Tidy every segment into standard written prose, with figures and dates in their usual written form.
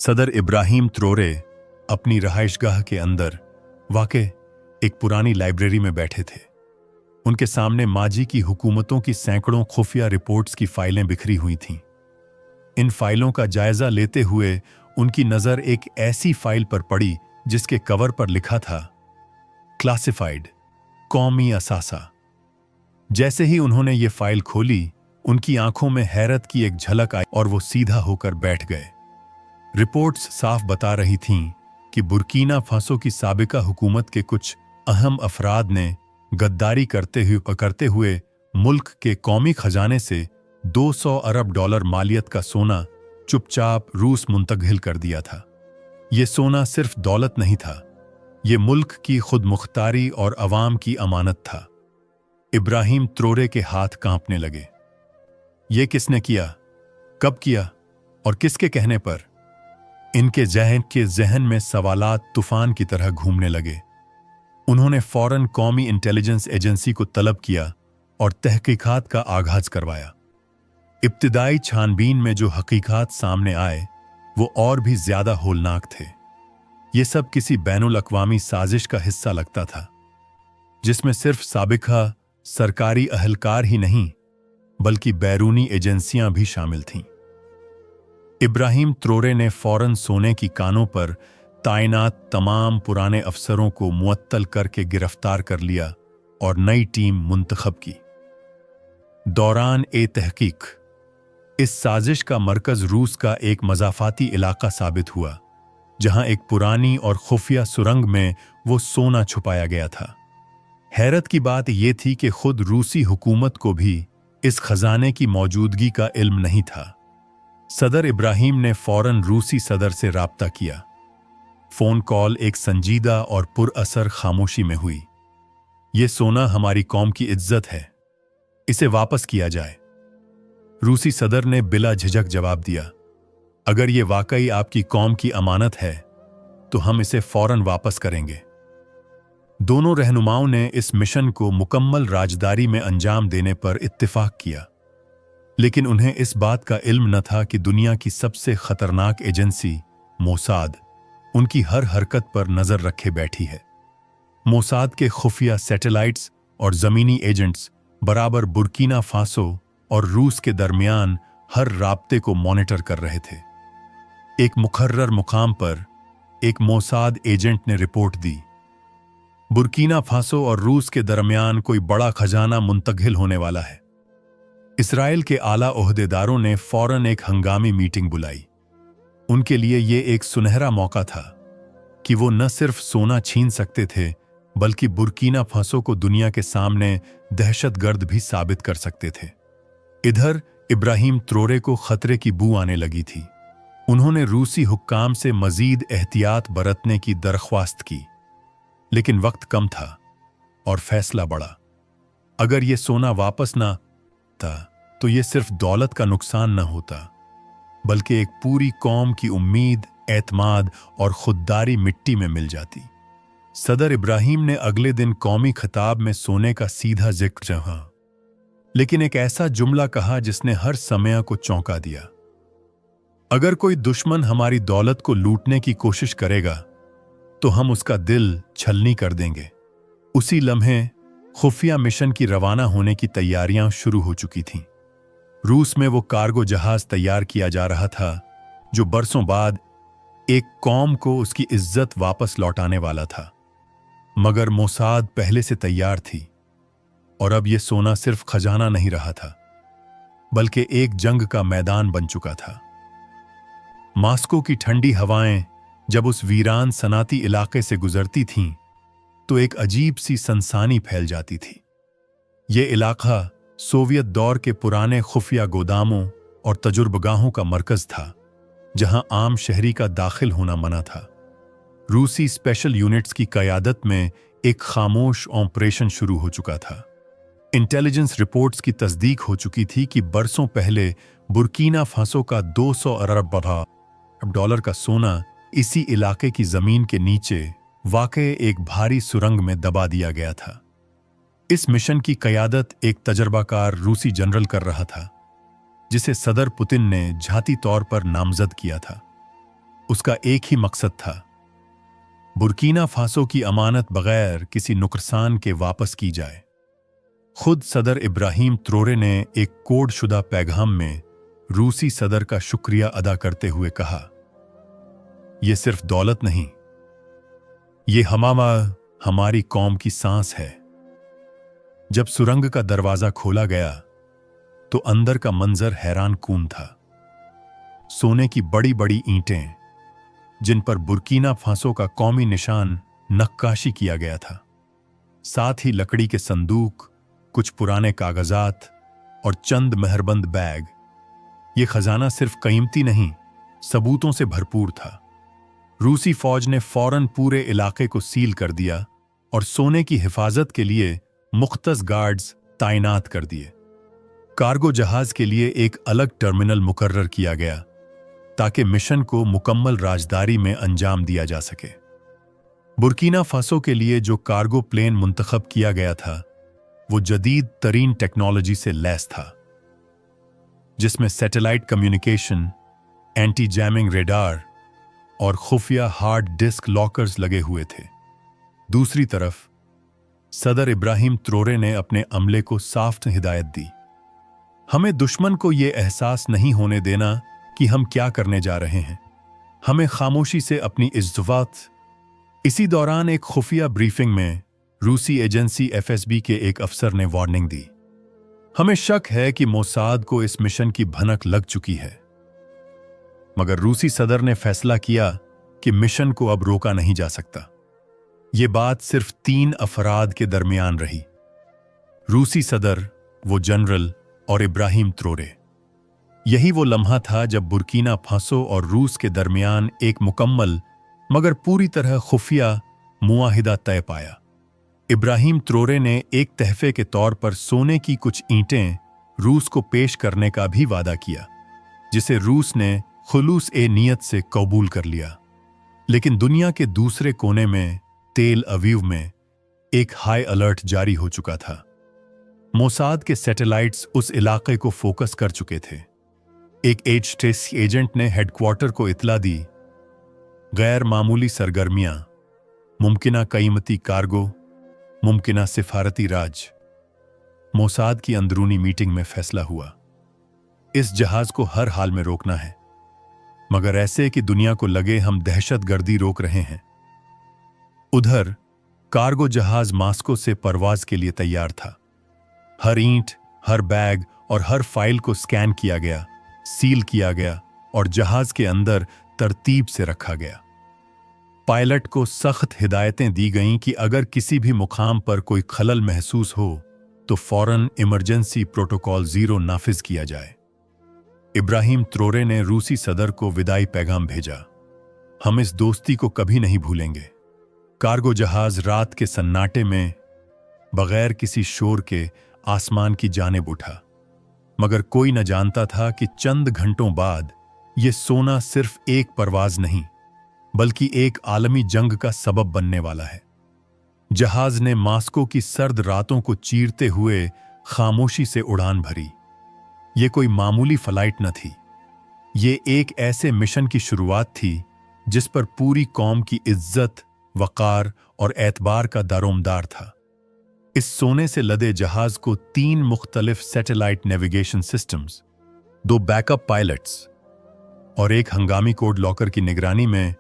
सदर इब्राहिम त्रोरे अपनी रहाइशगाह के अंदर वाक़े एक पुरानी लाइब्रेरी में बैठे थे। उनके सामने माजी की हुकूमतों की सैकड़ों खुफिया रिपोर्ट्स की फाइलें बिखरी हुई थीं। इन फाइलों का जायजा लेते हुए उनकी नज़र एक ऐसी फाइल पर पड़ी जिसके कवर पर लिखा था क्लासिफाइड, कौमी असासा। जैसे ही उन्होंने ये फाइल खोली, उनकी आंखों में हैरत की एक झलक आई और वो सीधा होकर बैठ गए। रिपोर्ट्स साफ बता रही थीं कि बुर्कीना फासो की साबिका हुकूमत के कुछ अहम अफराद ने गद्दारी करते हुए मुल्क के कौमी खजाने से 200 अरब डॉलर मालियत का सोना चुपचाप रूस मुंतकिल कर दिया था। ये सोना सिर्फ दौलत नहीं था, ये मुल्क की खुद मुख्तारी और अवाम की अमानत था। इब्राहिम त्रोरे के हाथ कांपने लगे। ये किसने किया, कब किया और किसके कहने पर? इनके जहन में सवालात तूफान की तरह घूमने लगे। उन्होंने फौरन कौमी इंटेलिजेंस एजेंसी को तलब किया और तहकीकात का आगाज करवाया। इब्तिदाई छानबीन में जो हकीकात सामने आए वो और भी ज्यादा होलनाक थे। ये सब किसी बैनुल अक़वामी साजिश का हिस्सा लगता था, जिसमें सिर्फ साबिका सरकारी अहलकार ही नहीं बल्कि बैरूनी एजेंसियां भी शामिल थीं। इब्राहिम त्रोरे ने फौरन सोने की कानों पर तायनात तमाम पुराने अफसरों को मुअत्तल करके गिरफ्तार कर लिया और नई टीम मुंतखब की। दौरान तहकीक इस साजिश का मरकज रूस का एक मज़ाफ़ाती इलाका साबित हुआ, जहां एक पुरानी और खुफिया सुरंग में वो सोना छुपाया गया था। हैरत की बात यह थी कि खुद रूसी हुकूमत को भी इस खजाने की मौजूदगी का इल्म नहीं था। सदर इब्राहिम ने फौरन रूसी सदर से राब्ता किया। फोन कॉल एक संजीदा और पुरअसर खामोशी में हुई। यह सोना हमारी कौम की इज्जत है, इसे वापस किया जाए। रूसी सदर ने बिला झिझक जवाब दिया, अगर यह वाकई आपकी कौम की अमानत है तो हम इसे फौरन वापस करेंगे। दोनों रहनुमाओं ने इस मिशन को मुकम्मल राजदारी में अंजाम देने पर इत्तिफाक किया, लेकिन उन्हें इस बात का इल्म न था कि दुनिया की सबसे खतरनाक एजेंसी मोसाद उनकी हर हरकत पर नजर रखे बैठी है। मोसाद के खुफिया सैटेलाइट्स और जमीनी एजेंट्स बराबर बुर्कीना फासो और रूस के दरमियान हर राब्ते को मॉनिटर कर रहे थे। एक मुकर्रर मुकाम पर एक मोसाद एजेंट ने रिपोर्ट दी, बुर्कीना फासो और रूस के दरमियान कोई बड़ा खजाना मुंतकिल होने वाला है। इसराइल के आला ओहदेदारों ने फौरन एक हंगामी मीटिंग बुलाई। उनके लिए यह एक सुनहरा मौका था कि वो न सिर्फ सोना छीन सकते थे बल्कि बुर्कीना फासो को दुनिया के सामने दहशतगर्द भी साबित कर सकते थे। इधर इब्राहिम त्रोरे को खतरे की बू आने लगी थी। उन्होंने रूसी हुक्काम से मजीद एहतियात बरतने की दरख्वास्त की, लेकिन वक्त कम था और फैसला बड़ा। अगर यह सोना वापस ना था तो यह सिर्फ दौलत का नुकसान न होता बल्कि एक पूरी कौम की उम्मीद, एतमाद और खुददारी मिट्टी में मिल जाती। सदर इब्राहिम ने अगले दिन कौमी खिताब में सोने का सीधा जिक्र कहा, लेकिन एक ऐसा जुमला कहा जिसने हर समय को चौंका दिया, अगर कोई दुश्मन हमारी दौलत को लूटने की कोशिश करेगा तो हम उसका दिल छलनी कर देंगे। उसी लम्हे खुफिया मिशन की रवाना होने की तैयारियां शुरू हो चुकी थीं। रूस में वो कार्गो जहाज तैयार किया जा रहा था जो बरसों बाद एक कौम को उसकी इज्जत वापस लौटाने वाला था। मगर मोसाद पहले से तैयार थी और अब यह सोना सिर्फ खजाना नहीं रहा था बल्कि एक जंग का मैदान बन चुका था। मास्को की ठंडी हवाएं जब उस वीरान सनाती इलाके से गुजरती थीं तो एक अजीब सी सनसानी फैल जाती थी। यह इलाका सोवियत दौर के पुराने खुफिया गोदामों और तजुर्बगाहों का मरकज था, जहां आम शहरी का दाखिल होना मना था। रूसी स्पेशल यूनिट्स की क़यादत में एक खामोश ऑपरेशन शुरू हो चुका था। इंटेलिजेंस रिपोर्ट्स की तस्दीक हो चुकी थी कि बरसों पहले बुर्कीना फासो का 200 अरब डॉलर का सोना इसी इलाके की जमीन के नीचे वाक़े एक भारी सुरंग में दबा दिया गया था। इस मिशन की क़यादत एक तजर्बाकार रूसी जनरल कर रहा था, जिसे सदर पुतिन ने झाती तौर पर नामजद किया था। उसका एक ही मकसद था, बुर्किना फासो की अमानत बगैर किसी नुकसान के वापस की जाए। खुद सदर इब्राहिम त्रोरे ने एक कोडशुदा पैगाम में रूसी सदर का शुक्रिया अदा करते हुए कहा, यह सिर्फ दौलत नहीं, ये हमारी कौम की सांस है। जब सुरंग का दरवाजा खोला गया तो अंदर का मंजर हैरान कून था। सोने की बड़ी बड़ी ईंटें जिन पर बुर्किना फासो का कौमी निशान नक्काशी किया गया था, साथ ही लकड़ी के संदूक, कुछ पुराने कागजात और चंद मेहरबंद बैग। ये खजाना सिर्फ कीमती नहीं, सबूतों से भरपूर था। रूसी फौज ने फौरन पूरे इलाके को सील कर दिया और सोने की हिफाजत के लिए मुख्तस गार्ड्स तैनात कर दिए। कार्गो जहाज के लिए एक अलग टर्मिनल मुकर्रर किया गया ताकि मिशन को मुकम्मल राजदारी में अंजाम दिया जा सके। बुर्किना फासो के लिए जो कार्गो प्लेन मुंतखब किया गया था वो जदीद तरीन टेक्नोलॉजी से लैस था, जिसमें satellite communication, anti jamming radar और खुफिया हार्ड डिस्क लॉकर्स लगे हुए थे। दूसरी तरफ सदर इब्राहिम त्रोरे ने अपने अमले को साफ हिदायत दी, हमें दुश्मन को यह एहसास नहीं होने देना कि हम क्या करने जा रहे हैं। हमें खामोशी से अपनी इज्जत। इसी दौरान एक खुफिया ब्रीफिंग में रूसी एजेंसी एफएसबी के एक अफसर ने वार्निंग दी, हमें शक है कि मोसाद को इस मिशन की भनक लग चुकी है। मगर रूसी सदर ने फैसला किया कि मिशन को अब रोका नहीं जा सकता। यह बात सिर्फ 3 अफराद के दरमियान रही, रूसी सदर, वो जनरल और इब्राहिम त्रोरे। यही वो लम्हा था जब बुर्किना फासो और रूस के दरमियान एक मुकम्मल मगर पूरी तरह खुफिया मुआहिदा तय पाया। इब्राहिम त्रोरे ने एक तहफे के तौर पर सोने की कुछ ईंटें रूस को पेश करने का भी वादा किया, जिसे रूस ने खुलूस ए नियत से कबूल कर लिया। लेकिन दुनिया के दूसरे कोने में तेल अवीव में एक हाई अलर्ट जारी हो चुका था। मोसाद के सैटेलाइट्स उस इलाके को फोकस कर चुके थे। एक एच-टेस एजेंट ने हेडक्वार्टर को इतला दी, गैर मामूली सरगर्मियां, मुमकिना कीमती कार्गो, मुमकिना सिफारती राज। मोसाद की अंदरूनी मीटिंग में फैसला हुआ, इस जहाज को हर हाल में रोकना है, मगर ऐसे कि दुनिया को लगे हम दहशतगर्दी रोक रहे हैं। उधर कार्गो जहाज मास्को से परवाज के लिए तैयार था। हर ईंट, हर बैग और हर फाइल को स्कैन किया गया, सील किया गया और जहाज के अंदर तरतीब से रखा गया। पायलट को सख्त हिदायतें दी गईं कि अगर किसी भी मुकाम पर कोई खलल महसूस हो तो फौरन इमरजेंसी प्रोटोकॉल 0 नाफिज किया जाए। इब्राहिम त्रोरे ने रूसी सदर को विदाई पैगाम भेजा, हम इस दोस्ती को कभी नहीं भूलेंगे। कार्गो जहाज रात के सन्नाटे में बगैर किसी शोर के आसमान की जानिब उठा, मगर कोई न जानता था कि चंद घंटों बाद यह सोना सिर्फ एक परवाज नहीं बल्कि एक आलमी जंग का सबब बनने वाला है। जहाज ने मास्को की सर्द रातों को चीरते हुए खामोशी से उड़ान भरी। यह कोई मामूली फ्लाइट न थी, ये एक ऐसे मिशन की शुरुआत थी जिस पर पूरी कौम की इज्जत, वकार और एतबार का दारोमदार था। इस सोने से लदे जहाज को 3 मुख्तलिफ satellite navigation systems, 2 backup pilots और एक हंगामी कोड लॉकर की निगरानी में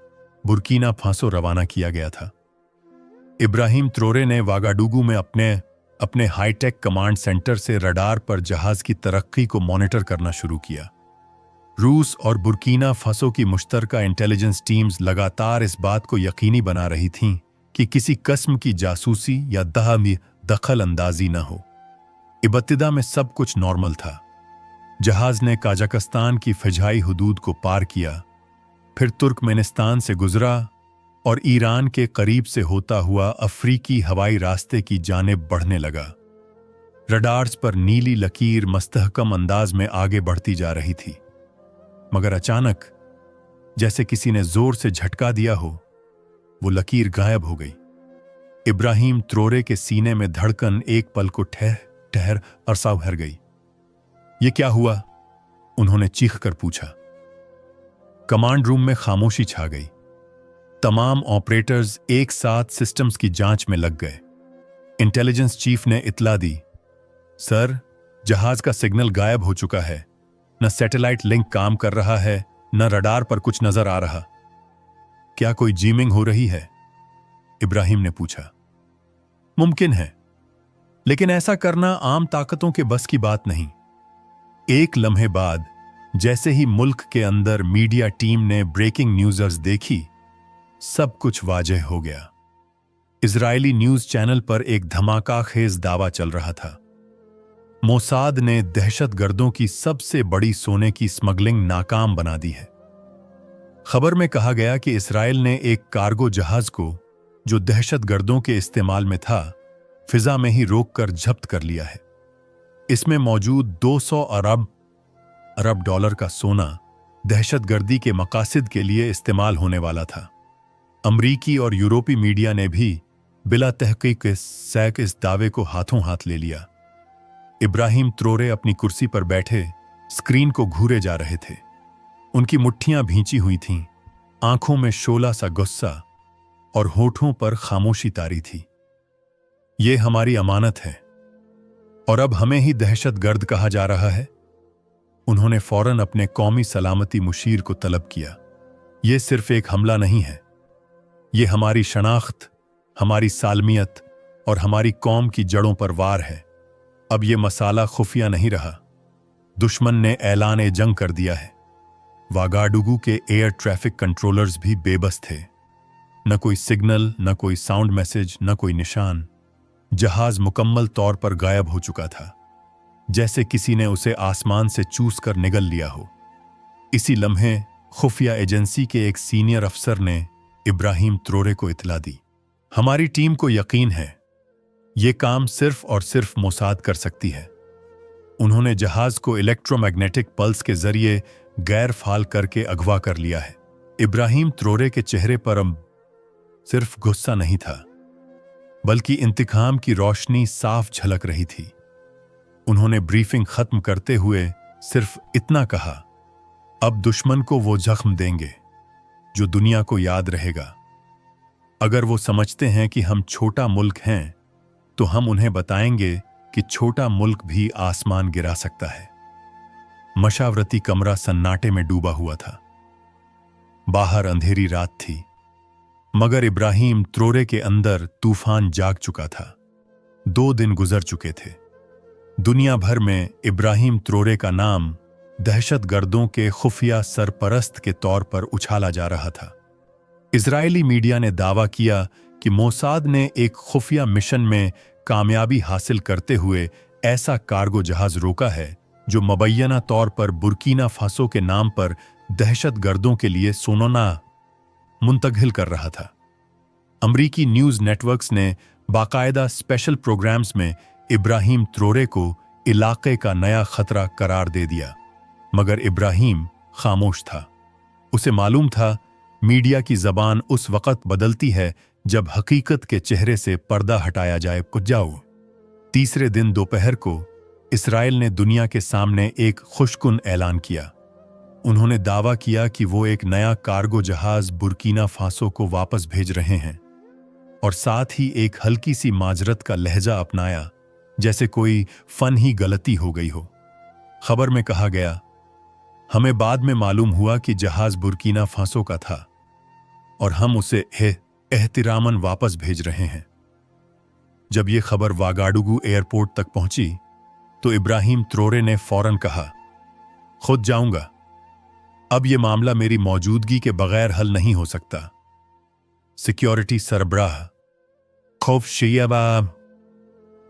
बुर्किना फासो रवाना किया गया था। इब्राहिम त्रोरे ने वागाडुगू में अपने हाईटेक कमांड सेंटर से रडार पर जहाज की तरक्की को मॉनिटर करना शुरू किया। रूस और बुर्किना फासो की मुश्तरका इंटेलिजेंस टीम्स लगातार इस बात को यकीनी बना रही थीं कि किसी किस्म की जासूसी या दखल अंदाजी न हो। इब्तिदा में सब कुछ नॉर्मल था। जहाज ने काजाकिस्तान की फ़िजाई हुदूद को पार किया, फिर तुर्कमेनिस्तान से गुजरा और ईरान के करीब से होता हुआ अफ्रीकी हवाई रास्ते की जानिब बढ़ने लगा। रडार्स पर नीली लकीर मस्तहकम अंदाज में आगे बढ़ती जा रही थी, मगर अचानक जैसे किसी ने जोर से झटका दिया हो, वो लकीर गायब हो गई। इब्राहिम त्रोरे के सीने में धड़कन एक पल को ठहर अरसा भर गई। ये क्या हुआ? उन्होंने चीख कर पूछा। कमांड रूम में खामोशी छा गई। तमाम ऑपरेटर्स एक साथ सिस्टम्स की जांच में लग गए। इंटेलिजेंस चीफ ने इत्तला दी, सर, जहाज का सिग्नल गायब हो चुका है। न सैटेलाइट लिंक काम कर रहा है, न रडार पर कुछ नजर आ रहा। क्या कोई जीमिंग हो रही है? इब्राहिम ने पूछा। मुमकिन है, लेकिन ऐसा करना आम ताकतों के बस की बात नहीं। एक लम्हे बाद जैसे ही मुल्क के अंदर मीडिया टीम ने ब्रेकिंग न्यूज़र्स देखी, सब कुछ वाजह हो गया। इजरायली न्यूज चैनल पर एक धमाकाखेज दावा चल रहा था। मोसाद ने दहशतगर्दों की सबसे बड़ी सोने की स्मगलिंग नाकाम बना दी है। खबर में कहा गया कि इसराइल ने एक कार्गो जहाज को, जो दहशतगर्दों के इस्तेमाल में था, फिजा में ही रोककर जब्त कर लिया है। इसमें मौजूद 200 अरब डॉलर का सोना दहशतगर्दी के मकासद के लिए इस्तेमाल होने वाला था। अमरीकी और यूरोपीय मीडिया ने भी बिला तहकीक इस दावे को हाथों हाथ ले लिया। इब्राहिम त्रोरे अपनी कुर्सी पर बैठे स्क्रीन को घूरे जा रहे थे। उनकी मुट्ठियां भींची हुई थीं, आंखों में शोला सा गुस्सा और होठों पर खामोशी तारी थी। ये हमारी अमानत है और अब हमें ही दहशतगर्द कहा जा रहा है। उन्होंने फौरन अपने कौमी सलामती मुशीर को तलब किया। यह सिर्फ एक हमला नहीं है, ये हमारी शनाख्त, हमारी सालमियत और हमारी कौम की जड़ों पर वार है। अब ये मसाला खुफिया नहीं रहा। दुश्मन ने ऐलान जंग कर दिया है। वागाडुगु के एयर ट्रैफिक कंट्रोलर्स भी बेबस थे। न कोई सिग्नल, न कोई साउंड मैसेज, न कोई निशान। जहाज मुकम्मल तौर पर गायब हो चुका था, जैसे किसी ने उसे आसमान से चूस कर निगल लिया हो। इसी लम्हे खुफिया एजेंसी के एक सीनियर अफसर ने इब्राहिम त्रोरे को इत्तला दी, हमारी टीम को यकीन है यह काम सिर्फ और सिर्फ मोसाद कर सकती है। उन्होंने जहाज को इलेक्ट्रोमैग्नेटिक पल्स के जरिए गैर फाल करके अगवा कर लिया है। इब्राहिम त्रोरे के चेहरे पर अब सिर्फ गुस्सा नहीं था, बल्कि इंतकाम की रोशनी साफ झलक रही थी। उन्होंने ब्रीफिंग खत्म करते हुए सिर्फ इतना कहा, अब दुश्मन को वो जख्म देंगे जो दुनिया को याद रहेगा। अगर वो समझते हैं कि हम छोटा मुल्क हैं, तो हम उन्हें बताएंगे कि छोटा मुल्क भी आसमान गिरा सकता है। मशावरती कमरा सन्नाटे में डूबा हुआ था। बाहर अंधेरी रात थी, मगर इब्राहिम त्रोरे के अंदर तूफान जाग चुका था। 2 दिन गुजर चुके थे। दुनिया भर में इब्राहिम त्रोरे का नाम दहशतगर्दों के खुफिया सरपरस्त के तौर पर उछाला जा रहा था। इजरायली मीडिया ने दावा किया कि मोसाद ने एक खुफिया मिशन में कामयाबी हासिल करते हुए ऐसा कार्गो जहाज रोका है जो मुबैना तौर पर बुर्किना फासो के नाम पर दहशतगर्दों के लिए सोना मुंतकिल कर रहा था। अमरीकी न्यूज नेटवर्क्स ने बाकायदा स्पेशल प्रोग्राम्स में इब्राहिम त्रोरे को इलाके का नया खतरा करार दे दिया, मगर इब्राहिम खामोश था। उसे मालूम था मीडिया की जबान उस वक्त बदलती है जब हकीकत के चेहरे से पर्दा हटाया जाए। कुछ जाओ। तीसरे दिन दोपहर को इसराइल ने दुनिया के सामने एक खुशकुन ऐलान किया। उन्होंने दावा किया कि वो एक नया कार्गो जहाज बुर्किना फासो को वापस भेज रहे हैं और साथ ही एक हल्की सी माजरत का लहजा अपनाया, जैसे कोई फन ही गलती हो गई हो। खबर में कहा गया, हमें बाद में मालूम हुआ कि जहाज बुर्किना फासो का था और हम उसे एहतिरामन वापस भेज रहे हैं। जब यह खबर वागाडुगु एयरपोर्ट तक पहुंची तो इब्राहिम त्रोरे ने फौरन कहा, खुद जाऊंगा। अब यह मामला मेरी मौजूदगी के बगैर हल नहीं हो सकता। सिक्योरिटी सरबराह, खौफशियाबा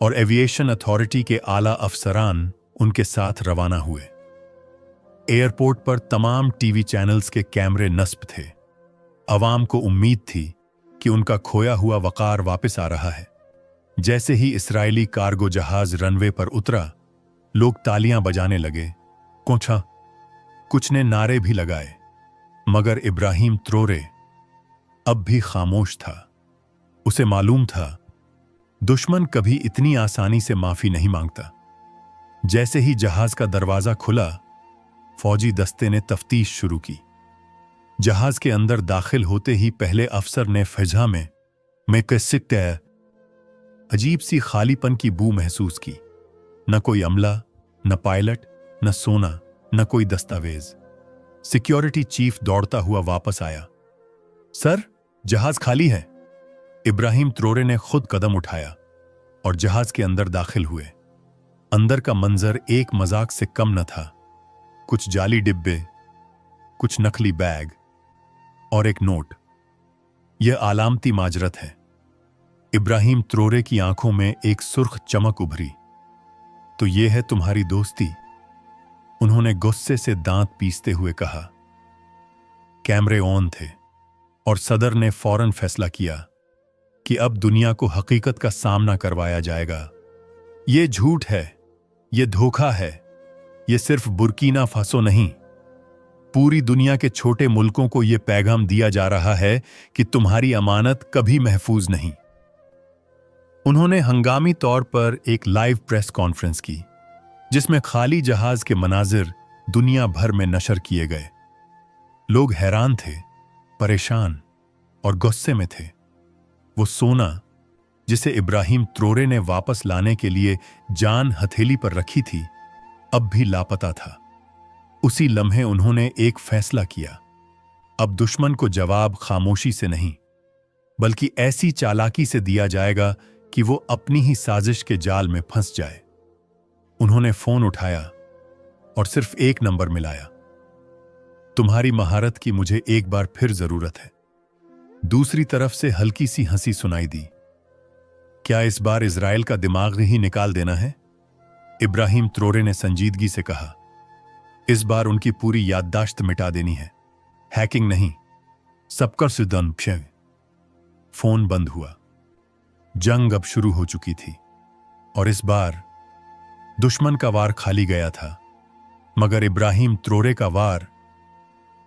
और एविएशन अथॉरिटी के आला अफसरान उनके साथ रवाना हुए। एयरपोर्ट पर तमाम टीवी चैनल्स के कैमरे नस्ब थे। अवाम को उम्मीद थी कि उनका खोया हुआ वकार वापस आ रहा है। जैसे ही इस्राएली कार्गो जहाज रनवे पर उतरा, लोग तालियां बजाने लगे। कुछ ने नारे भी लगाए, मगर इब्राहिम त्रोरे अब भी खामोश था। उसे मालूम था दुश्मन कभी इतनी आसानी से माफी नहीं मांगता। जैसे ही जहाज का दरवाजा खुला, फौजी दस्ते ने तफ्तीश शुरू की। जहाज के अंदर दाखिल होते ही पहले अफसर ने फिजा में मैं कैसे अजीब सी खालीपन की बू महसूस की। न कोई अमला, न पायलट, न सोना, न कोई दस्तावेज। सिक्योरिटी चीफ दौड़ता हुआ वापस आया। सर, जहाज खाली है। इब्राहिम त्रोरे ने खुद कदम उठाया और जहाज के अंदर दाखिल हुए। अंदर का मंजर एक मजाक से कम न था। कुछ जाली डिब्बे, कुछ नकली बैग और एक नोट। यह आलामती माजरत है। इब्राहिम त्रोरे की आंखों में एक सुर्ख चमक उभरी। तो यह है तुम्हारी दोस्ती? उन्होंने गुस्से से दांत पीसते हुए कहा। कैमरे ऑन थे और सदर ने फौरन फैसला किया कि अब दुनिया को हकीकत का सामना करवाया जाएगा। यह झूठ है, यह धोखा है, यह सिर्फ बुर्किना फासो नहीं, पूरी दुनिया के छोटे मुल्कों को यह पैगाम दिया जा रहा है कि तुम्हारी अमानत कभी महफूज नहीं। उन्होंने हंगामी तौर पर एक लाइव प्रेस कॉन्फ्रेंस की जिसमें खाली जहाज के मनाजिर दुनिया भर में नशर किए गए। लोग हैरान थे, परेशान और गुस्से में थे। वो सोना जिसे इब्राहिम त्रोरे ने वापस लाने के लिए जान हथेली पर रखी थी, अब भी लापता था। उसी लम्हे उन्होंने एक फैसला किया। अब दुश्मन को जवाब खामोशी से नहीं, बल्कि ऐसी चालाकी से दिया जाएगा कि वो अपनी ही साजिश के जाल में फंस जाए। उन्होंने फोन उठाया और सिर्फ एक नंबर मिलाया। तुम्हारी महारत की मुझे एक बार फिर जरूरत है। दूसरी तरफ से हल्की सी हंसी सुनाई दी। क्या इस बार इजराइल का दिमाग ही निकाल देना है? इब्राहिम त्रोरे ने संजीदगी से कहा। इस बार उनकी पूरी याददाश्त मिटा देनी है, हैकिंग नहीं, सबकर सिदन। फोन बंद हुआ। जंग अब शुरू हो चुकी थी और इस बार दुश्मन का वार खाली गया था, मगर इब्राहिम त्रोरे का वार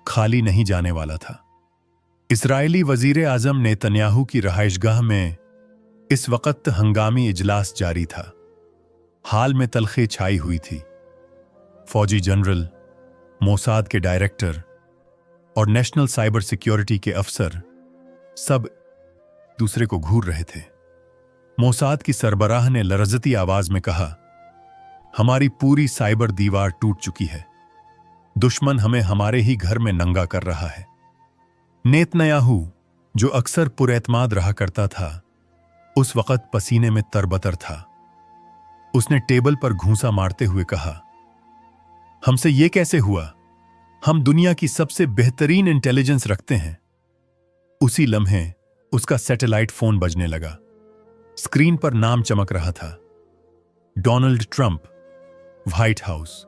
खाली नहीं जाने वाला था। इस्राएली वजीर आजम नेतन्याहू की रहायशगाह में इस वक्त हंगामी इजलास जारी था। हाल में तलखे छाई हुई थी। फौजी जनरल, मोसाद के डायरेक्टर और नेशनल साइबर सिक्योरिटी के अफसर सब दूसरे को घूर रहे थे। मोसाद की सरबराह ने लरजती आवाज में कहा, हमारी पूरी साइबर दीवार टूट चुकी है। दुश्मन हमें हमारे ही घर में नंगा कर रहा है। नेतन्याहू, जो अक्सर पुरएतमाद रहा करता था, उस वक्त पसीने में तरबतर था। उसने टेबल पर घूंसा मारते हुए कहा, हमसे यह कैसे हुआ? हम दुनिया की सबसे बेहतरीन इंटेलिजेंस रखते हैं। उसी लम्हे उसका सैटेलाइट फोन बजने लगा। स्क्रीन पर नाम चमक रहा था, डोनाल्ड ट्रंप, व्हाइट हाउस।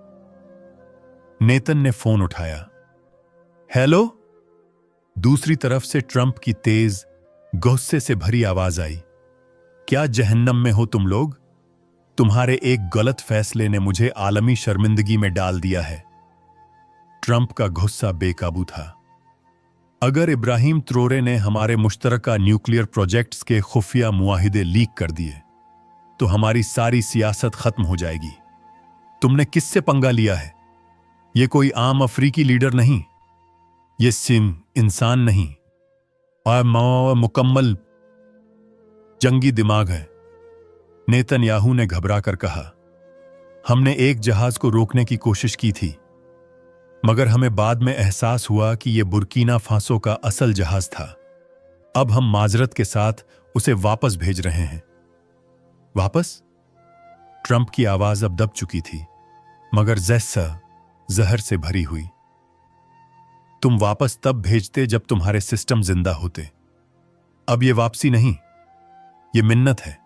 नेतन ने फोन उठाया। हेलो? दूसरी तरफ से ट्रंप की तेज, गुस्से से भरी आवाज आई। क्या जहन्नम में हो तुम लोग? तुम्हारे एक गलत फैसले ने मुझे आलमी शर्मिंदगी में डाल दिया है। ट्रंप का गुस्सा बेकाबू था। अगर इब्राहिम त्रोरे ने हमारे मुश्तरका न्यूक्लियर प्रोजेक्ट्स के खुफिया मुआहिदे लीक कर दिए तो हमारी सारी सियासत खत्म हो जाएगी। तुमने किससे पंगा लिया है? यह कोई आम अफ्रीकी लीडर नहीं, यह सिम इंसान नहीं और मुकम्मल जंगी दिमाग है। नेतन्याहू ने घबराकर कहा, हमने एक जहाज को रोकने की कोशिश की थी, मगर हमें बाद में एहसास हुआ कि यह बुर्किना फासो का असल जहाज था। अब हम माजरत के साथ उसे वापस भेज रहे हैं। वापस? ट्रंप की आवाज अब दब चुकी थी, मगर जैसा जहर से भरी हुई। तुम वापस तब भेजते जब तुम्हारे सिस्टम जिंदा होते। अब यह वापसी नहीं, यह मिन्नत है।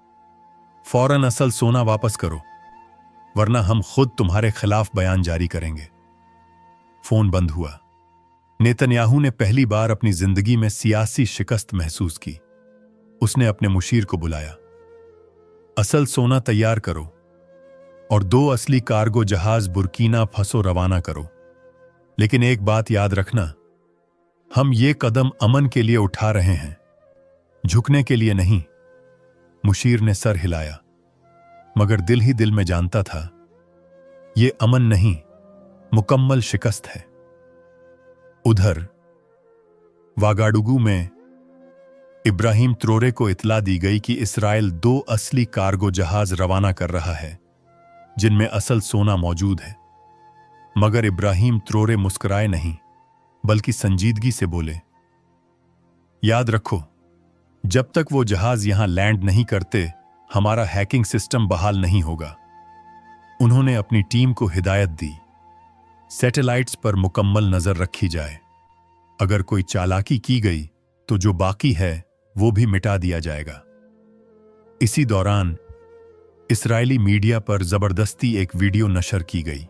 फौरन असल सोना वापस करो, वरना हम खुद तुम्हारे खिलाफ बयान जारी करेंगे। फोन बंद हुआ। नेतन्याहू ने पहली बार अपनी जिंदगी में सियासी शिकस्त महसूस की। उसने अपने मुशीर को बुलाया। असल सोना तैयार करो और 2 असली कार्गो जहाज बुर्किना फासो रवाना करो। लेकिन एक बात याद रखना, हम ये कदम अमन के लिए उठा रहे हैं, झुकने के लिए नहीं। मुशीर ने सर हिलाया, मगर दिल ही दिल में जानता था, ये अमन नहीं, मुकम्मल शिकस्त है। उधर वागाडुगू में इब्राहिम त्रोरे को इत्ला दी गई कि इसराइल 2 असली कार्गो जहाज रवाना कर रहा है जिनमें असल सोना मौजूद है। मगर इब्राहिम त्रोरे मुस्कुराए नहीं, बल्कि संजीदगी से बोले, याद रखो, जब तक वो जहाज यहां लैंड नहीं करते, हमारा हैकिंग सिस्टम बहाल नहीं होगा। उन्होंने अपनी टीम को हिदायत दी, सैटेलाइट्स पर मुकम्मल नजर रखी जाए। अगर कोई चालाकी की गई तो जो बाकी है वो भी मिटा दिया जाएगा। इसी दौरान इस्राएली मीडिया पर जबरदस्ती एक वीडियो नशर की गई।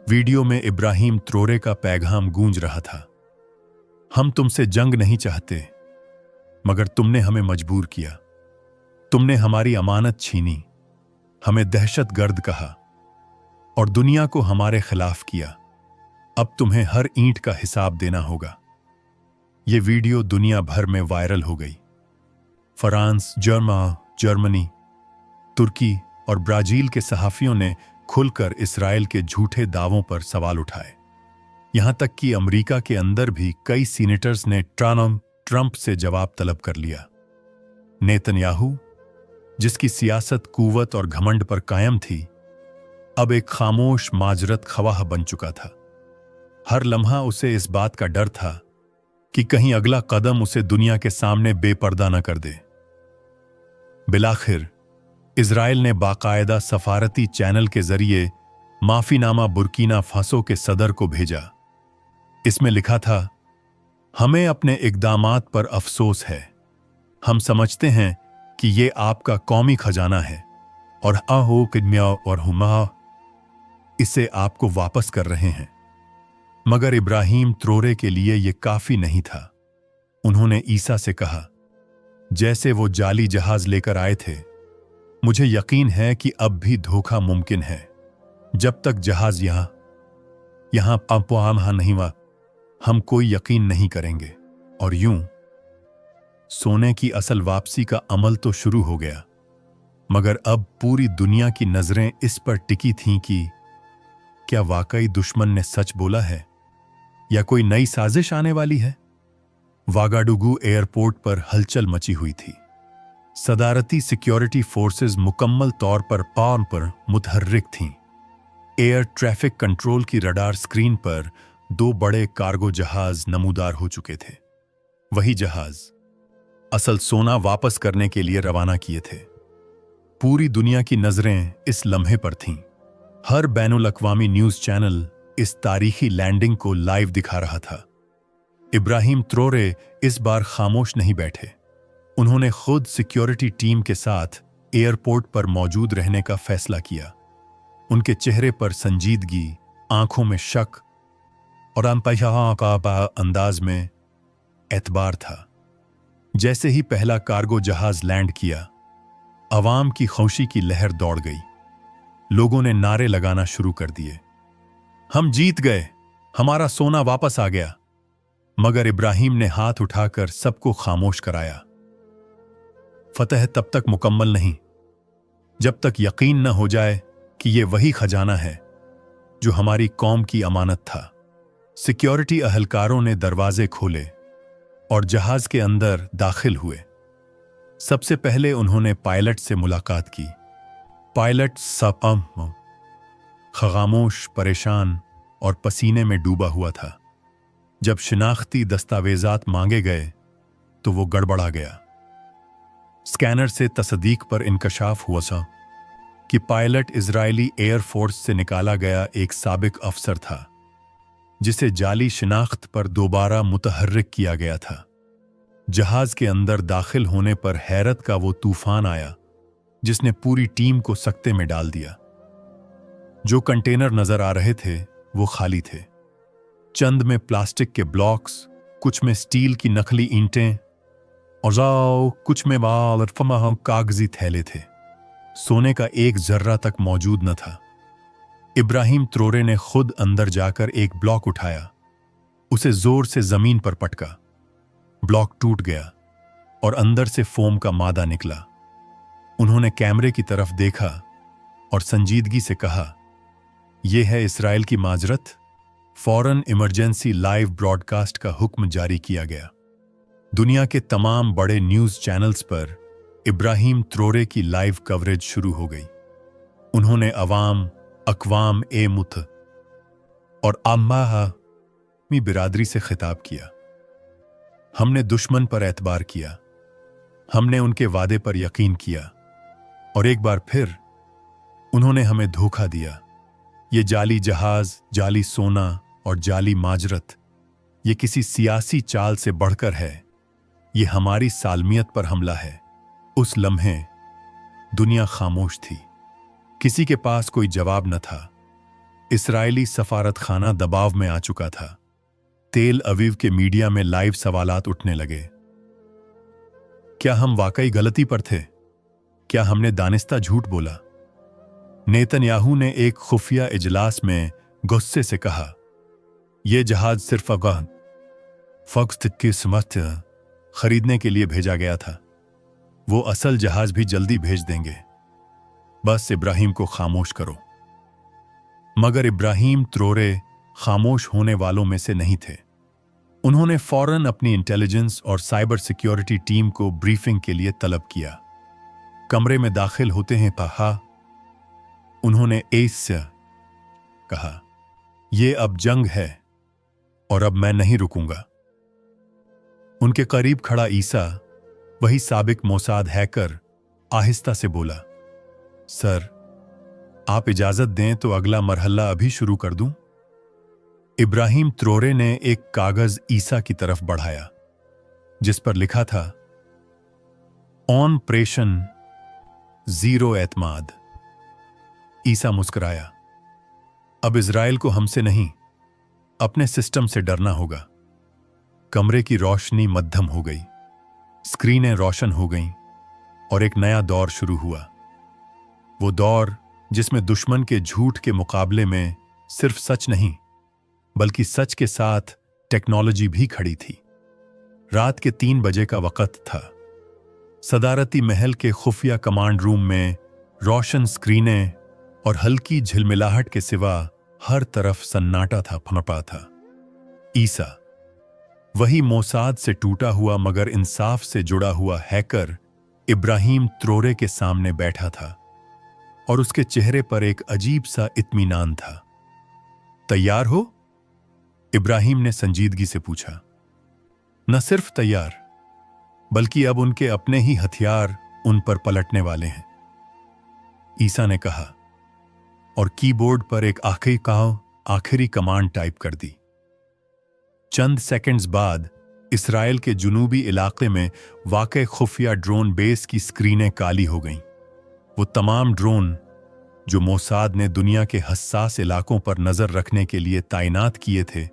वीडियो में इब्राहिम त्रोरे का पैगाम गूंज रहा था, हम तुमसे जंग नहीं चाहते, मगर तुमने हमें मजबूर किया। तुमने हमारी अमानत छीनी, हमें दहशतगर्द कहा और दुनिया को हमारे खिलाफ किया। अब तुम्हें हर ईंट का हिसाब देना होगा। यह वीडियो दुनिया भर में वायरल हो गई। फ्रांस, जर्मनी, तुर्की और ब्राजील के सहाफियों ने खुलकर इसराइल के झूठे दावों पर सवाल उठाए। यहां तक कि अमेरिका के अंदर भी कई सीनेटर्स ने ट्रंप से जवाब तलब कर लिया। नेतन्याहू, जिसकी सियासत कुव्वत और घमंड पर कायम थी, अब एक खामोश माजरत खवाह बन चुका था। हर लम्हा उसे इस बात का डर था कि कहीं अगला कदम उसे दुनिया के सामने बेपर्दा न कर दे। बिलाखिर इजराइल ने बाकायदा सफारती चैनल के जरिए माफीनामा बुर्किना फासो के सदर को भेजा। इसमें लिखा था, हमें अपने इकदामात पर अफसोस है। हम समझते हैं कि ये आपका कौमी खजाना है और हुमा इसे आपको वापस कर रहे हैं। मगर इब्राहिम त्रोरे के लिए यह काफी नहीं था। उन्होंने ईसा से कहा, जैसे वो जाली जहाज लेकर आए थे, मुझे यकीन है कि अब भी धोखा मुमकिन है। जब तक जहाज यहां नहीं हुआ, हम कोई यकीन नहीं करेंगे। और यूं सोने की असल वापसी का अमल तो शुरू हो गया, मगर अब पूरी दुनिया की नजरें इस पर टिकी थीं कि क्या वाकई दुश्मन ने सच बोला है या कोई नई साजिश आने वाली है। वागाडुगू एयरपोर्ट पर हलचल मची हुई थी। सदारती सिक्योरिटी फोर्सेस मुकम्मल तौर पर मुतहर्रिक थीं। एयर ट्रैफिक कंट्रोल की रडार स्क्रीन पर 2 बड़े कार्गो जहाज नमूदार हो चुके थे। वही जहाज असल सोना वापस करने के लिए रवाना किए थे। पूरी दुनिया की नजरें इस लम्हे पर थीं। हर बैनुल अक़वामी न्यूज चैनल इस तारीखी लैंडिंग को लाइव दिखा रहा था। इब्राहिम त्रोरे इस बार खामोश नहीं बैठे। उन्होंने खुद सिक्योरिटी टीम के साथ एयरपोर्ट पर मौजूद रहने का फैसला किया। उनके चेहरे पर संजीदगी, आंखों में शक और अंदाज में एतबार था। जैसे ही पहला कार्गो जहाज लैंड किया, अवाम की खुशी की लहर दौड़ गई। लोगों ने नारे लगाना शुरू कर दिए, हम जीत गए, हमारा सोना वापस आ गया। मगर इब्राहिम ने हाथ उठाकर सबको खामोश कराया। फतह तब तक मुकम्मल नहीं जब तक यकीन न हो जाए कि यह वही खजाना है जो हमारी कौम की अमानत था। सिक्योरिटी अहलकारों ने दरवाजे खोले और जहाज के अंदर दाखिल हुए। सबसे पहले उन्होंने पायलट से मुलाकात की। पायलट खामोश, परेशान और पसीने में डूबा हुआ था। जब शिनाख्ती दस्तावेजात मांगे गए तो वो गड़बड़ा गया। स्कैनर से तस्दीक पर इंकशाफ हुआ कि पायलट इजरायली एयरफोर्स से निकाला गया एक साबिक अफसर था, जिसे जाली शिनाख्त पर दोबारा मुतहर्रिक किया गया था। जहाज के अंदर दाखिल होने पर हैरत का वो तूफान आया जिसने पूरी टीम को सकते में डाल दिया। जो कंटेनर नजर आ रहे थे वो खाली थे। चंद में प्लास्टिक के ब्लॉक्स, कुछ में स्टील की नकली ईंटें और कुछ में कागजी थैले थे। सोने का एक जर्रा तक मौजूद न था। इब्राहिम त्रोरे ने खुद अंदर जाकर एक ब्लॉक उठाया, उसे जोर से जमीन पर पटका। ब्लॉक टूट गया और अंदर से फोम का मादा निकला। उन्होंने कैमरे की तरफ देखा और संजीदगी से कहा, यह है इस्राएल की माजरत, फौरन इमरजेंसी लाइव ब्रॉडकास्ट का हुक्म जारी किया गया। दुनिया के तमाम बड़े न्यूज चैनल्स पर इब्राहिम त्रोरे की लाइव कवरेज शुरू हो गई। उन्होंने अवाम, अक़वाम ए मुत और आम्मी बिरादरी से खिताब किया। हमने दुश्मन पर एतबार किया, हमने उनके वादे पर यकीन किया और एक बार फिर उन्होंने हमें धोखा दिया। ये जाली जहाज, जाली सोना और जाली माजरत, ये किसी सियासी चाल से बढ़कर है। ये हमारी सालमियत पर हमला है। उस लम्हे दुनिया खामोश थी। किसी के पास कोई जवाब न था। इस्राएली सफारत खाना दबाव में आ चुका था। तेल अवीव के मीडिया में लाइव सवालात उठने लगे। क्या हम वाकई गलती पर थे? क्या हमने दानिस्ता झूठ बोला? नेतन्याहू ने एक खुफिया इजलास में गुस्से से कहा, यह जहाज सिर्फ अफगान फख्त की समत खरीदने के लिए भेजा गया था। वो असल जहाज भी जल्दी भेज देंगे। बस इब्राहिम को खामोश करो। मगर इब्राहिम त्रोरे खामोश होने वालों में से नहीं थे। उन्होंने फौरन अपनी इंटेलिजेंस और साइबर सिक्योरिटी टीम को ब्रीफिंग के लिए तलब किया। कमरे में दाखिल होते हैं पहा उन्होंने एस से कहा, यह अब जंग है और अब मैं नहीं रुकूंगा। उनके करीब खड़ा ईसा, वही साबिक मोसाद हैकर, आहिस्ता से बोला, सर आप इजाजत दें तो अगला मरहला अभी शुरू कर दूं? इब्राहिम त्रोरे ने एक कागज ईसा की तरफ बढ़ाया जिस पर लिखा था, ऑन प्रेशन जीरो एतमाद। ईसा मुस्कुराया। अब इजराइल को हमसे नहीं, अपने सिस्टम से डरना होगा। कमरे की रोशनी मध्यम हो गई, स्क्रीनें रोशन हो गईं और एक नया दौर शुरू हुआ। वो दौर जिसमें दुश्मन के झूठ के मुकाबले में सिर्फ सच नहीं बल्कि सच के साथ टेक्नोलॉजी भी खड़ी थी। रात के 3 बजे का वक्त था। सदारती महल के खुफिया कमांड रूम में रोशन स्क्रीनें और हल्की झिलमिलाहट के सिवा हर तरफ सन्नाटा था, फनपा था। ईसा, वही मोसाद से टूटा हुआ मगर इंसाफ से जुड़ा हुआ हैकर, इब्राहिम त्रोरे के सामने बैठा था और उसके चेहरे पर एक अजीब सा इत्मीनान था। तैयार हो? इब्राहिम ने संजीदगी से पूछा। न सिर्फ तैयार बल्कि अब उनके अपने ही हथियार उन पर पलटने वाले हैं, ईसा ने कहा और कीबोर्ड पर एक आखिरी कमांड टाइप कर दी। चंद सेकंड्स बाद इसराइल के जुनूबी इलाके में वाक़ई खुफिया ड्रोन बेस की स्क्रीनें काली हो गईं। वो तमाम ड्रोन जो मोसाद ने दुनिया के हसास इलाकों पर नजर रखने के लिए तैनात किए थे,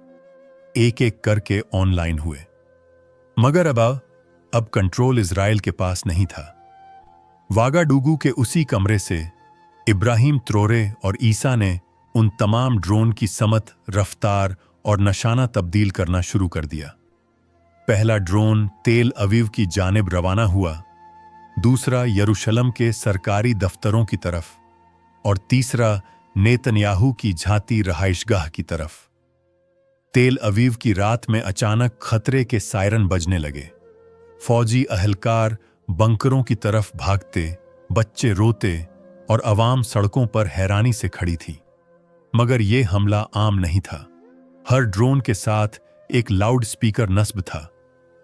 एक एक करके ऑनलाइन हुए। मगर अब कंट्रोल इजराइल के पास नहीं था। वागाडुगू के उसी कमरे से इब्राहिम त्रोरे और ईसा ने उन तमाम ड्रोन की समत, रफ्तार और निशाना तब्दील करना शुरू कर दिया। पहला ड्रोन तेल अवीव की जानिब रवाना हुआ, दूसरा यरूशलेम के सरकारी दफ्तरों की तरफ और तीसरा नेतन्याहू की झांती रहाइशगाह की तरफ। तेल अवीव की रात में अचानक खतरे के सायरन बजने लगे। फौजी अहलकार बंकरों की तरफ भागते, बच्चे रोते और अवाम सड़कों पर हैरानी से खड़ी थी। मगर यह हमला आम नहीं था। हर ड्रोन के साथ एक लाउड स्पीकर नस्ब था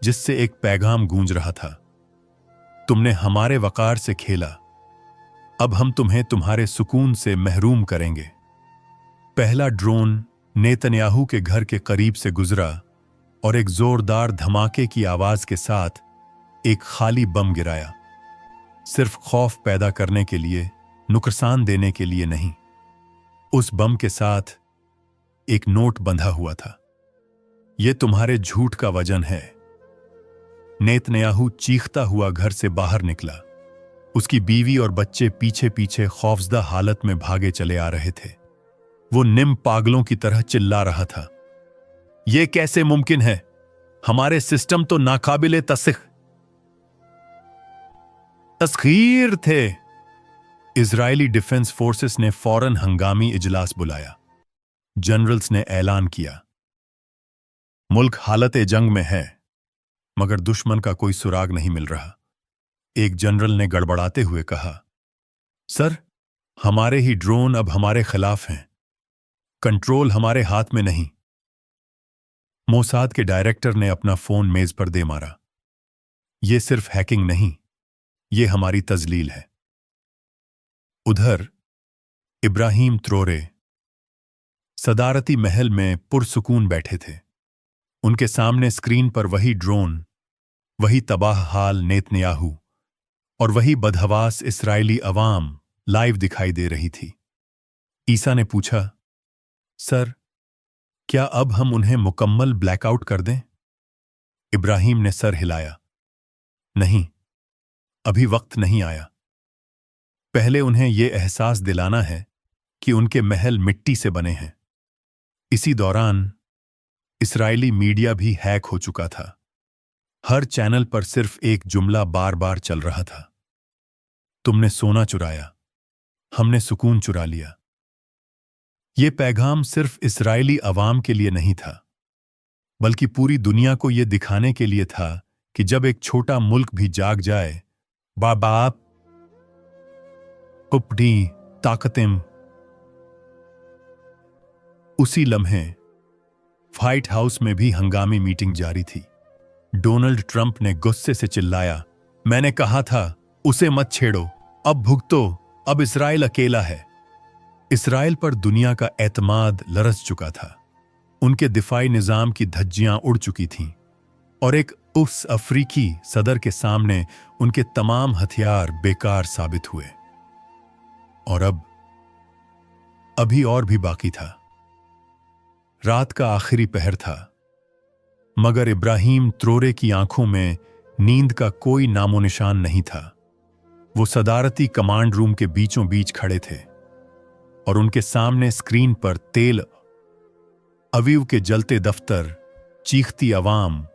जिससे एक पैगाम गूंज रहा था, तुमने हमारे वकार से खेला, अब हम तुम्हें तुम्हारे सुकून से महरूम करेंगे। पहला ड्रोन नेतन्याहू के घर के करीब से गुजरा और एक जोरदार धमाके की आवाज के साथ एक खाली बम गिराया, सिर्फ खौफ पैदा करने के लिए, नुकसान देने के लिए नहीं। उस बम के साथ एक नोट बंधा हुआ था, यह तुम्हारे झूठ का वजन है। नेतन्याहू चीखता हुआ घर से बाहर निकला। उसकी बीवी और बच्चे पीछे पीछे खौफजदा हालत में भागे चले आ रहे थे। वो निम पागलों की तरह चिल्ला रहा था, यह कैसे मुमकिन है? हमारे सिस्टम तो नाकाबिले तस्खीर थे। इजरायली डिफेंस फोर्सेस ने फौरन हंगामी इजलास बुलाया। जनरल्स ने ऐलान किया, मुल्क हालत जंग में है, मगर दुश्मन का कोई सुराग नहीं मिल रहा। एक जनरल ने गड़बड़ाते हुए कहा, सर, हमारे ही ड्रोन अब हमारे खिलाफ हैं, कंट्रोल हमारे हाथ में नहीं। मोसाद के डायरेक्टर ने अपना फोन मेज पर दे मारा। यह सिर्फ हैकिंग नहीं, यह हमारी तजलील है। उधर इब्राहिम त्रोरे सदारती महल में पुरसुकून बैठे थे। उनके सामने स्क्रीन पर वही ड्रोन, वही तबाह हाल नेतन्याहू और वही बदहवास इस्राएली अवाम लाइव दिखाई दे रही थी। ईसा ने पूछा, सर, क्या अब हम उन्हें मुकम्मल ब्लैकआउट कर दें? इब्राहिम ने सर हिलाया, नहीं, अभी वक्त नहीं आया। पहले उन्हें यह एहसास दिलाना है कि उनके महल मिट्टी से बने हैं। इसी दौरान इस्राएली मीडिया भी हैक हो चुका था। हर चैनल पर सिर्फ एक जुमला बार बार चल रहा था, तुमने सोना चुराया, हमने सुकून चुरा लिया। यह पैगाम सिर्फ इस्राएली अवाम के लिए नहीं था, बल्कि पूरी दुनिया को यह दिखाने के लिए था कि जब एक छोटा मुल्क भी जाग जाए, बाप उपडी ताकतिम। उसी लम्हे व्हाइट हाउस में भी हंगामी मीटिंग जारी थी। डोनाल्ड ट्रंप ने गुस्से से चिल्लाया, मैंने कहा था उसे मत छेड़ो, अब भुगतो, अब इस्राएल अकेला है। इस्राएल पर दुनिया का एतमाद लरस चुका था। उनके दिफाई निजाम की धज्जियां उड़ चुकी थीं और एक उस अफ्रीकी सदर के सामने उनके तमाम हथियार बेकार साबित हुए। और अब अभी और भी बाकी था। रात का आखिरी पहर था, मगर इब्राहिम त्रोरे की आंखों में नींद का कोई नामो निशान नहीं था। वो सदारती कमांड रूम के बीचों बीच खड़े थे और उनके सामने स्क्रीन पर तेल अवीव के जलते दफ्तर, चीखती आवाम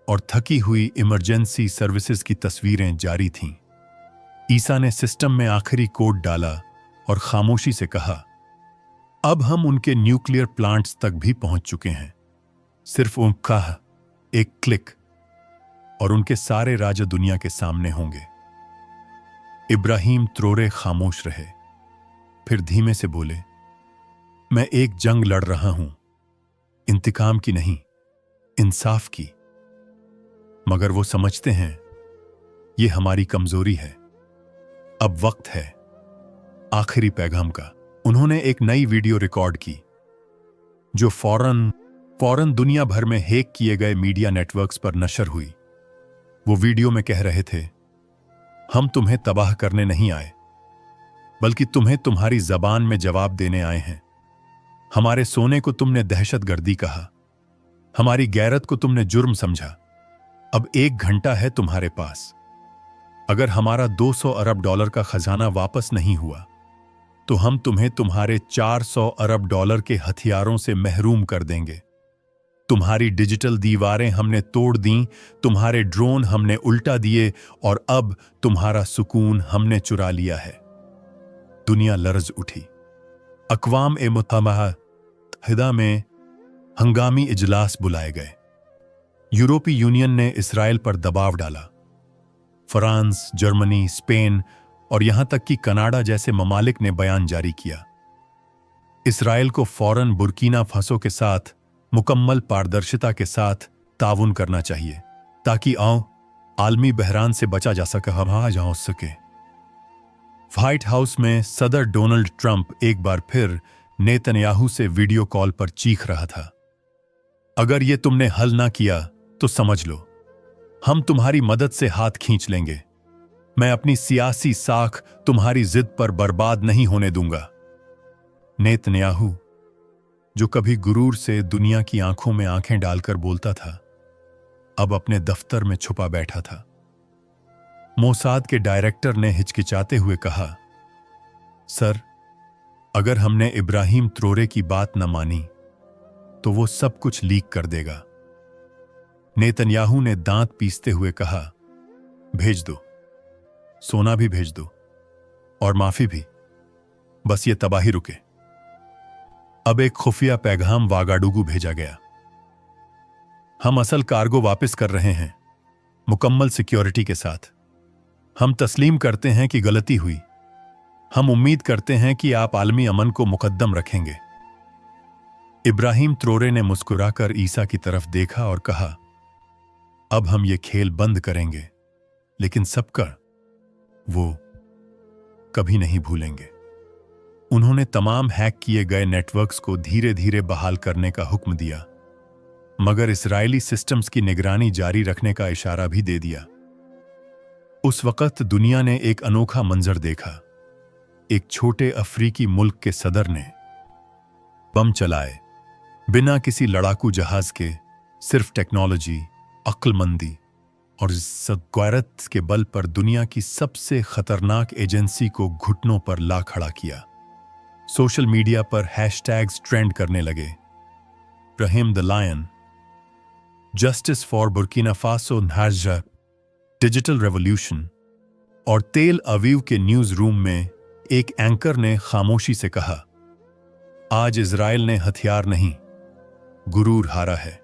और थकी हुई इमरजेंसी सर्विसेज की तस्वीरें जारी थीं। ईसा ने सिस्टम में आखिरी कोड डाला और खामोशी से कहा, अब हम उनके न्यूक्लियर प्लांट्स तक भी पहुंच चुके हैं। सिर्फ उनका एक क्लिक और उनके सारे राजा दुनिया के सामने होंगे। इब्राहिम त्रोरे खामोश रहे, फिर धीमे से बोले, मैं एक जंग लड़ रहा हूं, इंतकाम की नहीं, इंसाफ की। मगर वो समझते हैं ये हमारी कमजोरी है। अब वक्त है आखिरी पैगाम का। उन्होंने एक नई वीडियो रिकॉर्ड की जो फौरन दुनिया भर में हैक किए गए मीडिया नेटवर्क्स पर नशर हुई। वो वीडियो में कह रहे थे, हम तुम्हें तबाह करने नहीं आए, बल्कि तुम्हें तुम्हारी जबान में जवाब देने आए हैं। हमारे सोने को तुमने दहशतगर्दी कहा, हमारी गैरत को तुमने जुर्म समझा। अब 1 घंटा है तुम्हारे पास। अगर हमारा $200 अरब का खजाना वापस नहीं हुआ तो हम तुम्हें तुम्हारे $400 अरब के हथियारों से महरूम कर देंगे। तुम्हारी डिजिटल दीवारें हमने तोड़ दी, तुम्हारे ड्रोन हमने उल्टा दिए और अब तुम्हारा सुकून हमने चुरा लिया है। दुनिया लर्ज उठी। अक़वाम मुत्तहिदा में हंगामी इजलास बुलाए गए। यूरोपीय यूनियन ने इसराइल पर दबाव डाला। फ्रांस, जर्मनी, स्पेन और यहां तक कि कनाडा जैसे ममालिक ने बयान जारी किया। इसराइल को फौरन बुर्किना फासो के साथ मुकम्मल पारदर्शिता के साथ ताउन करना चाहिए ताकि आलमी बहरान से बचा जा सके। व्हाइट हाउस में सदर डोनाल्ड ट्रंप एक बार फिर नेतन्याहू से वीडियो कॉल पर चीख रहा था, अगर ये तुमने हल ना किया तो समझ लो हम तुम्हारी मदद से हाथ खींच लेंगे। मैं अपनी सियासी साख तुम्हारी जिद पर बर्बाद नहीं होने दूंगा। नेतन्याहू, जो कभी गुरूर से दुनिया की आंखों में आंखें डालकर बोलता था, अब अपने दफ्तर में छुपा बैठा था। मोसाद के डायरेक्टर ने हिचकिचाते हुए कहा, सर, अगर हमने इब्राहिम त्रोरे की बात न मानी तो वो सब कुछ लीक कर देगा। नेतन्याहू ने दांत पीसते हुए कहा, भेज दो, सोना भी भेज दो और माफी भी, बस ये तबाही रुके। अब एक खुफिया पैगाम वागाडुगु भेजा गया। हम असल कार्गो वापस कर रहे हैं, मुकम्मल सिक्योरिटी के साथ। हम तस्लीम करते हैं कि गलती हुई। हम उम्मीद करते हैं कि आप आलमी अमन को मुकद्दम रखेंगे। इब्राहिम त्रोरे ने मुस्कुराकर ईसा की तरफ देखा और कहा, अब हम ये खेल बंद करेंगे, लेकिन सबका वो कभी नहीं भूलेंगे। उन्होंने तमाम हैक किए गए नेटवर्क्स को धीरे धीरे बहाल करने का हुक्म दिया, मगर इस्राएली सिस्टम्स की निगरानी जारी रखने का इशारा भी दे दिया। उस वक्त दुनिया ने एक अनोखा मंजर देखा। एक छोटे अफ्रीकी मुल्क के सदर ने बम चलाए, बिना किसी लड़ाकू जहाज के, सिर्फ टेक्नोलॉजी, अक्लमंदी और गैरत के बल पर दुनिया की सबसे खतरनाक एजेंसी को घुटनों पर ला खड़ा किया। सोशल मीडिया पर हैशटैग्स ट्रेंड करने लगे। Rahim the lion, justice for Burkina Faso नाजा, डिजिटल रेवोल्यूशन। और तेल अवीव के न्यूज रूम में एक एंकर ने खामोशी से कहा, आज इजराइल ने हथियार नहीं, गुरूर हारा है।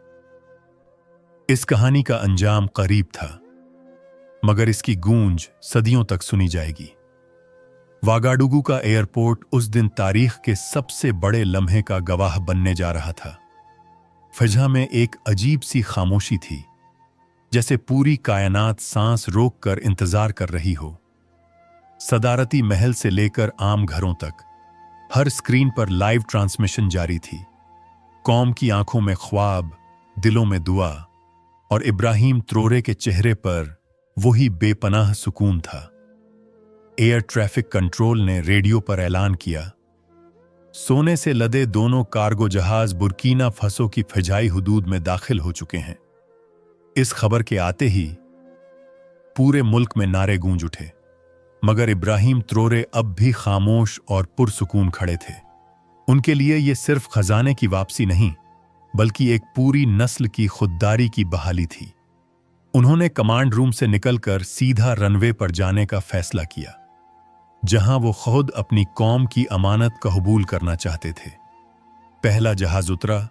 इस कहानी का अंजाम करीब था, मगर इसकी गूंज सदियों तक सुनी जाएगी। वागाडुगु का एयरपोर्ट उस दिन तारीख के सबसे बड़े लम्हे का गवाह बनने जा रहा था। फजा में एक अजीब सी खामोशी थी, जैसे पूरी कायनात सांस रोककर इंतजार कर रही हो। सदारती महल से लेकर आम घरों तक हर स्क्रीन पर लाइव ट्रांसमिशन जारी थी। कौम की आंखों में ख्वाब, दिलों में दुआ, और इब्राहिम त्रोरे के चेहरे पर वही बेपनाह सुकून था। एयर ट्रैफिक कंट्रोल ने रेडियो पर ऐलान किया, सोने से लदे दोनों कार्गो जहाज बुर्किना फसो की फिजाई हुदूद में दाखिल हो चुके हैं। इस खबर के आते ही पूरे मुल्क में नारे गूंज उठे, मगर इब्राहिम त्रोरे अब भी खामोश और पुरसुकून खड़े थे। उनके लिए यह सिर्फ खजाने की वापसी नहीं, बल्कि एक पूरी नस्ल की खुददारी की बहाली थी। उन्होंने कमांड रूम से निकलकर सीधा रनवे पर जाने का फैसला किया, जहां वो खुद अपनी कौम की अमानत कबूल करना चाहते थे। पहला जहाज उतरा,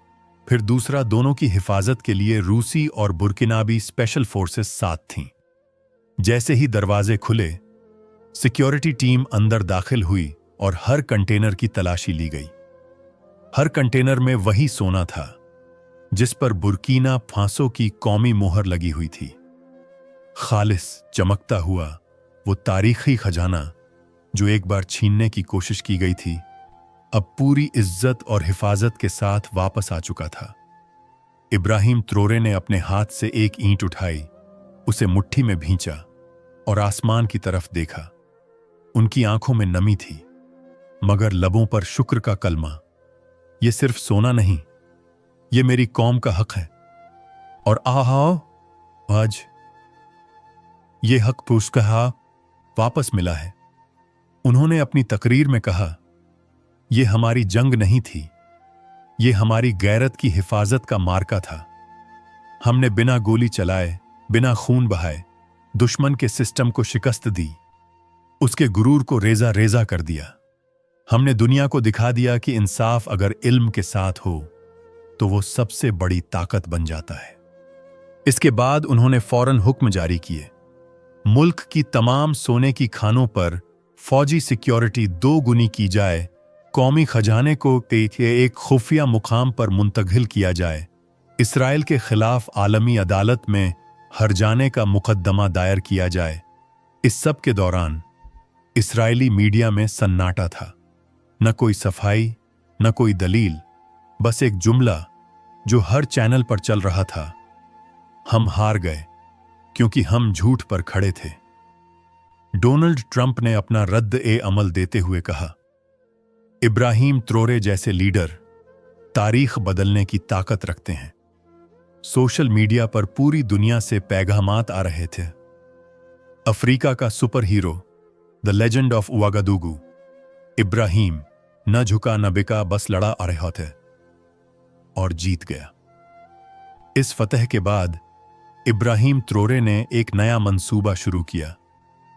फिर दूसरा। दोनों की हिफाजत के लिए रूसी और बुर्किनाबी स्पेशल फोर्सेस साथ थीं। जैसे ही दरवाजे खुले, सिक्योरिटी टीम अंदर दाखिल हुई और हर कंटेनर की तलाशी ली गई। हर कंटेनर में वही सोना था जिस पर बुर्किना फासो की कौमी मोहर लगी हुई थी। खालिस, चमकता हुआ वो तारीखी खजाना जो एक बार छीनने की कोशिश की गई थी, अब पूरी इज्जत और हिफाजत के साथ वापस आ चुका था। इब्राहिम त्रोरे ने अपने हाथ से एक ईंट उठाई, उसे मुट्ठी में भींचा और आसमान की तरफ देखा। उनकी आंखों में नमी थी, मगर लबों पर शुक्र का कलमा। यह सिर्फ सोना नहीं, यह मेरी कौम का हक है, और आज ये हक पुष्कहा वापस मिला है। उन्होंने अपनी तकरीर में कहा, यह हमारी जंग नहीं थी, यह हमारी गैरत की हिफाजत का मार्का था। हमने बिना गोली चलाए, बिना खून बहाए दुश्मन के सिस्टम को शिकस्त दी, उसके गुरूर को रेजा रेजा कर दिया। हमने दुनिया को दिखा दिया कि इंसाफ अगर इल्म के साथ हो तो वो सबसे बड़ी ताकत बन जाता है। इसके बाद उन्होंने फौरन हुक्म जारी किए, मुल्क की तमाम सोने की खानों पर फौजी सिक्योरिटी 2 गुनी की जाए, कौमी खजाने को एक खुफिया मुकाम पर मुंतकिल किया जाए, इसराइल के खिलाफ आलमी अदालत में हर्जाने का मुकदमा दायर किया जाए। इस सब के दौरान इसराइली मीडिया में सन्नाटा था। न कोई सफाई, न कोई दलील, बस एक जुमला जो हर चैनल पर चल रहा था, हम हार गए क्योंकि हम झूठ पर खड़े थे। डोनाल्ड ट्रंप ने अपना रद्द-ए-अमल देते हुए कहा, इब्राहिम त्रोरे जैसे लीडर तारीख बदलने की ताकत रखते हैं। सोशल मीडिया पर पूरी दुनिया से पैगामात आ रहे थे। अफ्रीका का superhero, the legend of Ouagadougou, Ibrahim न झुका न बिका, बस लड़ा आ रहा थे और जीत गया। इस फतह के बाद इब्राहिम त्रोरे ने एक नया मंसूबा शुरू किया,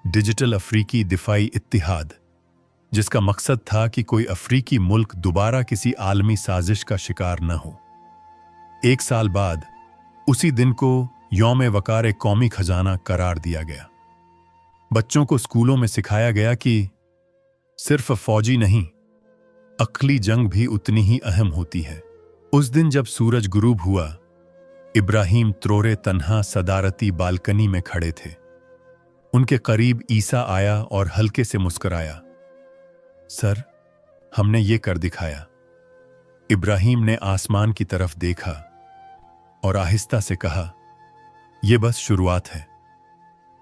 डिजिटल अफ्रीकी दिफाई इत्तिहाद। जिसका मकसद था कि कोई अफ्रीकी मुल्क दोबारा किसी आलमी साजिश का शिकार न हो। 1 साल बाद उसी दिन को यौम वकार कौमी खजाना करार दिया गया। बच्चों को स्कूलों में सिखाया गया कि सिर्फ फौजी नहीं, अक्ली जंग भी उतनी ही अहम होती है। उस दिन जब सूरज गुरूब हुआ, इब्राहिम त्रोरे तन्हा सदारती बालकनी में खड़े थे। उनके करीब ईसा आया और हल्के से मुस्कुराया। सर, हमने ये कर दिखाया। इब्राहिम ने आसमान की तरफ देखा और आहिस्ता से कहा, यह बस शुरुआत है।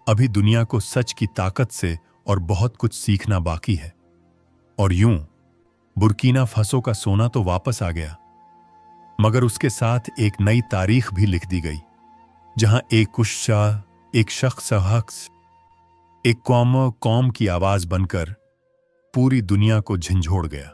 अभी दुनिया को सच की ताकत से और बहुत कुछ सीखना बाकी है। और यूं बुर्किना फासो का सोना तो वापस आ गया, मगर उसके साथ एक नई तारीख भी लिख दी गई, जहां एक कुशाह, एक शख्स एक कौम की आवाज बनकर पूरी दुनिया को झंझोड़ गया।